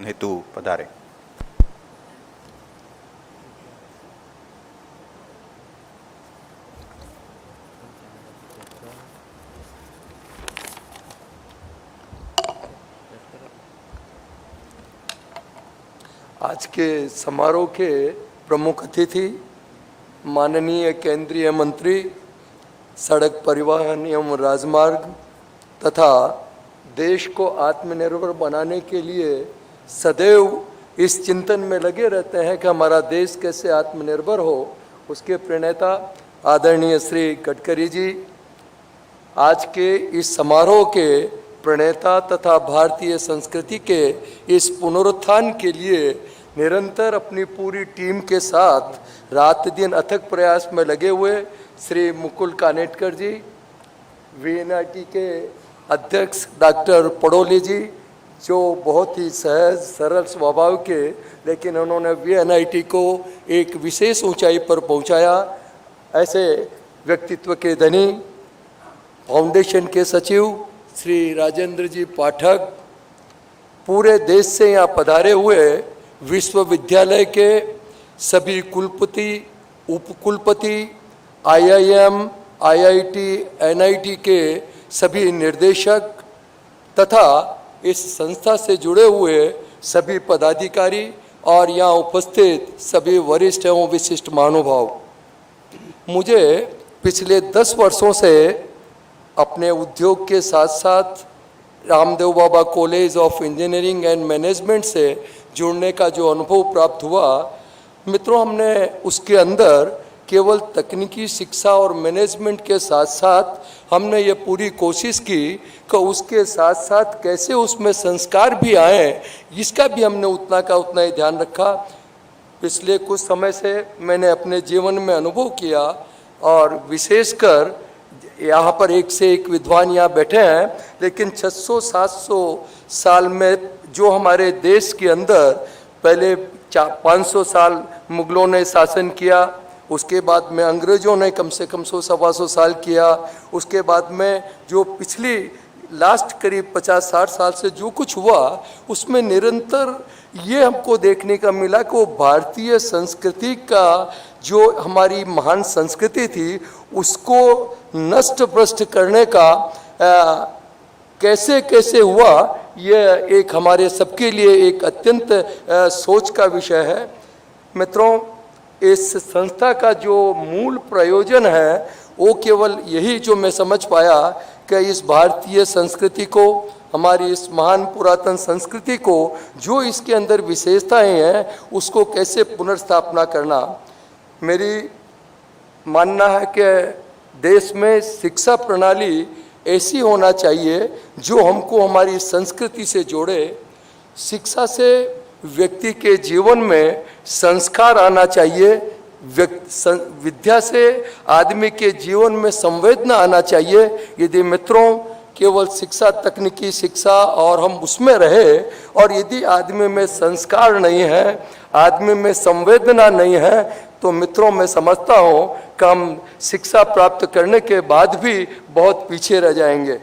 हेतु पधारे। आज के समारोह के प्रमुख अतिथि माननीय केंद्रीय मंत्री सड़क परिवहन एवं राजमार्ग तथा देश को आत्मनिर्भर बनाने के लिए सदैव इस चिंतन में लगे रहते हैं कि हमारा देश कैसे आत्मनिर्भर हो, उसके प्रणेता आदरणीय श्री गडकरी जी आज के इस समारोह के प्रणेता तथा भारतीय संस्कृति के इस पुनरुत्थान के लिए निरंतर अपनी पूरी टीम के साथ रात दिन अथक प्रयास में लगे हुए श्री मुकुल कानेटकर जी, वीएनआईटी के अध्यक्ष डॉक्टर पड़ोली जी, जो बहुत ही सहज सरल स्वभाव के, लेकिन उन्होंने वीएनआईटी को एक विशेष ऊंचाई पर पहुंचाया, ऐसे व्यक्तित्व के धनी फाउंडेशन के सचिव श्री राजेंद्र जी पाठक, पूरे देश से यहाँ पधारे हुए विश्वविद्यालय के सभी कुलपति, उपकुलपति, आईआईएम, आईआईटी, एनआईटी के सभी निर्देशक तथा इस संस्था से जुड़े हुए सभी पदाधिकारी और यहाँ उपस्थित सभी वरिष्ठ एवं विशिष्ट महानुभाव, मुझे पिछले 10 वर्षों से अपने उद्योग के साथ साथ Ramdev Baba college of engineering and management से जुड़ने का जो अनुभव प्राप्त हुआ, मित्रों, हमने उसके अंदर केवल तकनीकी शिक्षा और मैनेजमेंट के साथ साथ हमने ये पूरी कोशिश की कि उसके साथ साथ कैसे उसमें संस्कार भी आए, इसका भी हमने उतना का उतना ही ध्यान रखा। पिछले कुछ समय से मैंने अपने जीवन में अनुभव किया और विशेषकर यहाँ पर एक से एक विद्वान यहाँ बैठे हैं, लेकिन 600-700 साल में जो हमारे देश के अंदर पहले 500 साल मुगलों ने शासन किया, उसके बाद में अंग्रेज़ों ने कम से कम 100-125 साल किया, उसके बाद में जो पिछली लास्ट करीब 50-60 साल से जो कुछ हुआ, उसमें निरंतर ये हमको देखने का मिला कि वो भारतीय संस्कृति का जो हमारी महान संस्कृति थी उसको नष्ट भ्रष्ट करने का कैसे कैसे हुआ, ये एक हमारे सबके लिए एक अत्यंत सोच का विषय है। मित्रों, इस संस्था का जो मूल प्रयोजन है वो केवल यही जो मैं समझ पाया कि इस भारतीय संस्कृति को, हमारी इस महान पुरातन संस्कृति को, जो इसके अंदर विशेषताएं हैं, उसको कैसे पुनर्स्थापना करना। मेरी मानना है कि देश में शिक्षा प्रणाली ऐसी होना चाहिए जो हमको हमारी संस्कृति से जोड़े। शिक्षा से व्यक्ति के जीवन में संस्कार आना चाहिए, विद्या से आदमी के जीवन में संवेदना आना चाहिए। यदि मित्रों केवल शिक्षा, तकनीकी शिक्षा और हम उसमें रहे और यदि आदमी में संस्कार नहीं है, आदमी में संवेदना नहीं है, तो मित्रों मैं समझता हूँ कि हम शिक्षा प्राप्त करने के बाद भी बहुत पीछे रह जाएंगे।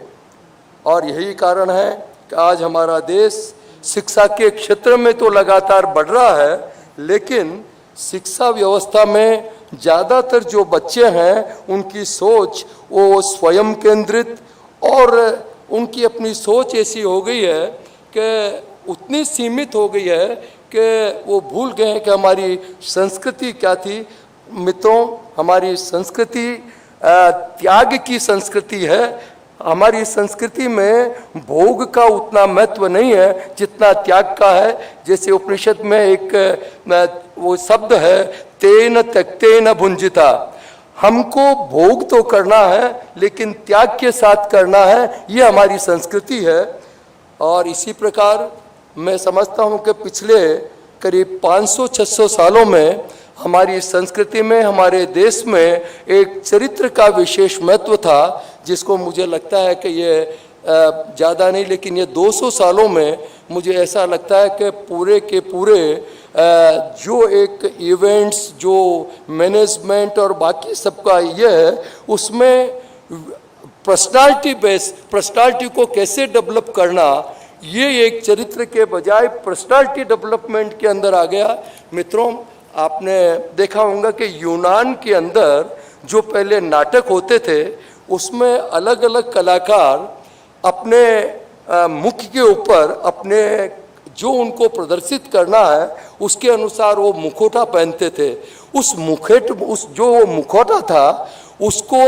और यही कारण है कि आज हमारा देश शिक्षा के क्षेत्र में तो लगातार बढ़ रहा है, लेकिन शिक्षा व्यवस्था में ज़्यादातर जो बच्चे हैं उनकी सोच वो स्वयं केंद्रित और उनकी अपनी सोच ऐसी हो गई है कि उतनी सीमित हो गई है कि वो भूल गए हैं कि हमारी संस्कृति क्या थी। मित्रों, हमारी संस्कृति त्याग की संस्कृति है। हमारी संस्कृति में भोग का उतना महत्व नहीं है जितना त्याग का है। जैसे उपनिषद में एक वो शब्द है, तेन त्यक्तेन भुंजिता, हमको भोग तो करना है लेकिन त्याग के साथ करना है, ये हमारी संस्कृति है। और इसी प्रकार मैं समझता हूँ कि पिछले करीब 500-600 सालों में हमारी संस्कृति में, हमारे देश में एक चरित्र का विशेष महत्व था, जिसको मुझे लगता है कि ये ज़्यादा नहीं लेकिन ये 200 सालों में मुझे ऐसा लगता है कि पूरे के पूरे जो एक इवेंट्स, जो मैनेजमेंट और बाकी सबका ये है, उसमें पर्सनालिटी बेस, पर्सनालिटी को कैसे डेवलप करना, ये एक चरित्र के बजाय पर्सनालिटी डेवलपमेंट के अंदर आ गया। मित्रों, आपने देखा होगा कि यूनान के अंदर जो पहले नाटक होते थे उसमें अलग अलग कलाकार अपने मुख के ऊपर अपने जो उनको प्रदर्शित करना है उसके अनुसार वो मुखौटा पहनते थे। उस मुखौटा था उसको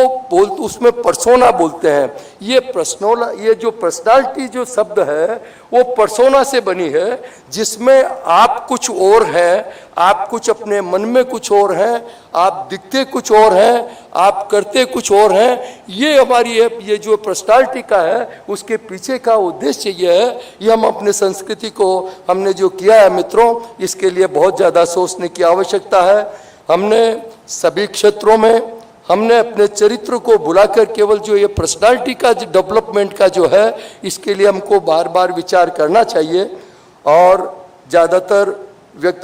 उसमें पर्सोना बोलते हैं। ये जो पर्सनालिटी जो शब्द है वो पर्सोना से बनी है, जिसमें आप कुछ और हैं, आप कुछ अपने मन में कुछ और हैं, आप दिखते कुछ और हैं, आप करते कुछ और हैं। ये हमारी ये जो पर्सनालिटी का है उसके पीछे का उद्देश्य ये है। ये हम अपने संस्कृति को हमने जो किया है मित्रों, इसके लिए बहुत ज़्यादा सोचने की आवश्यकता है। हमने सभी क्षेत्रों में हमने अपने चरित्र को बुलाकर केवल जो ये पर्सनालिटी का जो डेवलपमेंट का जो है इसके लिए हमको बार बार विचार करना चाहिए। और ज़्यादातर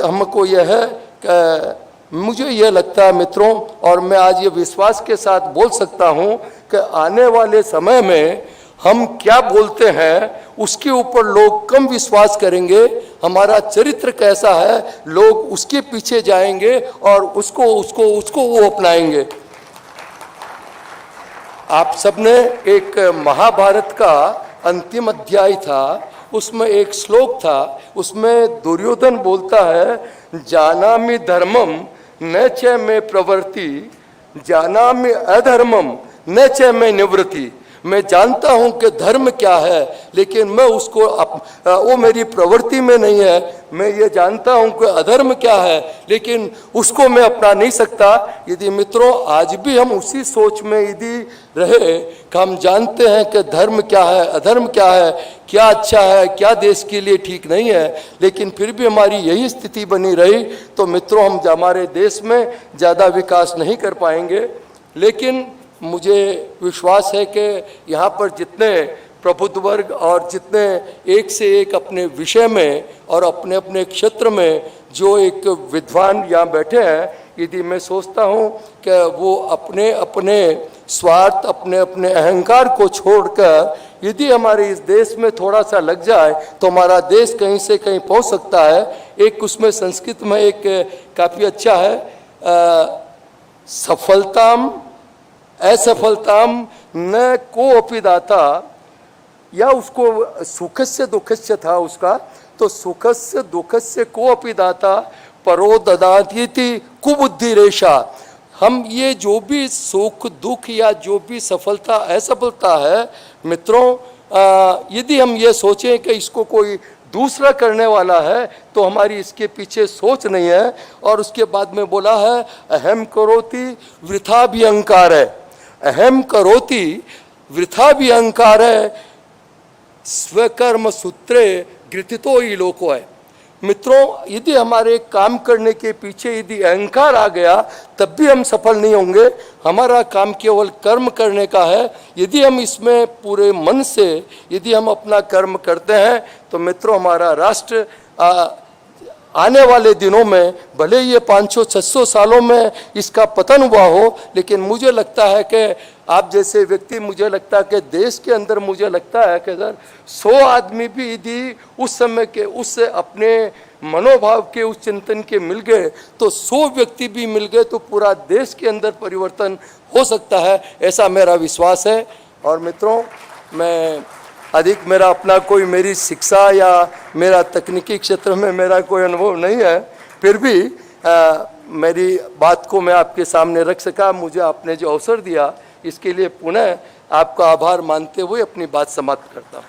हमको यह है कि मुझे यह लगता है मित्रों, और मैं आज ये विश्वास के साथ बोल सकता हूँ कि आने वाले समय में हम क्या बोलते हैं उसके ऊपर लोग कम विश्वास करेंगे। हमारा चरित्र कैसा है लोग उसके पीछे जाएंगे और उसको वो अपनाएंगे। आप सबने एक महाभारत का अंतिम अध्याय था, उसमें एक श्लोक था, उसमें दुर्योधन बोलता है, जानामि धर्मम न च मे प्रवृत्ति, जानामि अधर्मम न च मे निवृत्ति। मैं जानता हूं कि धर्म क्या है, लेकिन मैं उसको वो मेरी प्रवृत्ति में नहीं है। मैं ये जानता हूं कि अधर्म क्या है, लेकिन उसको मैं अपना नहीं सकता। यदि मित्रों आज भी हम उसी सोच में यदि रहे कि हम जानते हैं कि धर्म क्या है, अधर्म क्या है, क्या अच्छा है, क्या देश के लिए ठीक नहीं है, लेकिन फिर भी हमारी यही स्थिति बनी रही, तो मित्रों हम हमारे देश में ज़्यादा विकास नहीं कर पाएंगे। लेकिन मुझे विश्वास है कि यहाँ पर जितने प्रबुद्ध वर्ग और जितने एक से एक अपने विषय में और अपने अपने क्षेत्र में जो एक विद्वान यहाँ बैठे हैं, यदि मैं सोचता हूँ कि वो अपने अपने स्वार्थ, अपने अपने अहंकार को छोड़कर यदि हमारे इस देश में थोड़ा सा लग जाए तो हमारा देश कहीं से कहीं पहुँच सकता है। एक उसमें संस्कृत में एक काफ़ी अच्छा है, सफलताम असफलताम न कोऽपि दाता, या उसको सुखस्य दुखस्य था उसका, तो सुखस्य दुखस्य कोऽपि दाता परो ददातीति कुबुद्धि रेशा। हम ये जो भी सुख दुख या जो भी सफलता असफलता है मित्रों, यदि हम ये सोचें कि इसको कोई दूसरा करने वाला है तो हमारी इसके पीछे सोच नहीं है। और उसके बाद में बोला है, अहम करोति वृथा भी अहंकार है, अहम करोति वृथा भी अहंकार है, स्वकर्म सूत्रे गृथितो ही लोको है। मित्रों यदि हमारे काम करने के पीछे यदि अहंकार आ गया तब भी हम सफल नहीं होंगे। हमारा काम केवल कर्म करने का है। यदि हम इसमें पूरे मन से यदि हम अपना कर्म करते हैं तो मित्रों हमारा राष्ट्र आने वाले दिनों में, भले ये 500-600 सालों में इसका पतन हुआ हो, लेकिन मुझे लगता है कि आप जैसे व्यक्ति, मुझे लगता है कि देश के अंदर मुझे लगता है कि अगर 100 आदमी भी यदि उस समय के उस अपने मनोभाव के उस चिंतन के मिल गए तो 100 व्यक्ति भी मिल गए तो पूरा देश के अंदर परिवर्तन हो सकता है, ऐसा मेरा विश्वास है। और मित्रों मैं अधिक मेरा अपना कोई मेरी शिक्षा या मेरा तकनीकी क्षेत्र में मेरा कोई अनुभव नहीं है, फिर भी मेरी बात को मैं आपके सामने रख सका। मुझे आपने जो अवसर दिया इसके लिए पुनः आपका आभार मानते हुए अपनी बात समाप्त करता हूँ।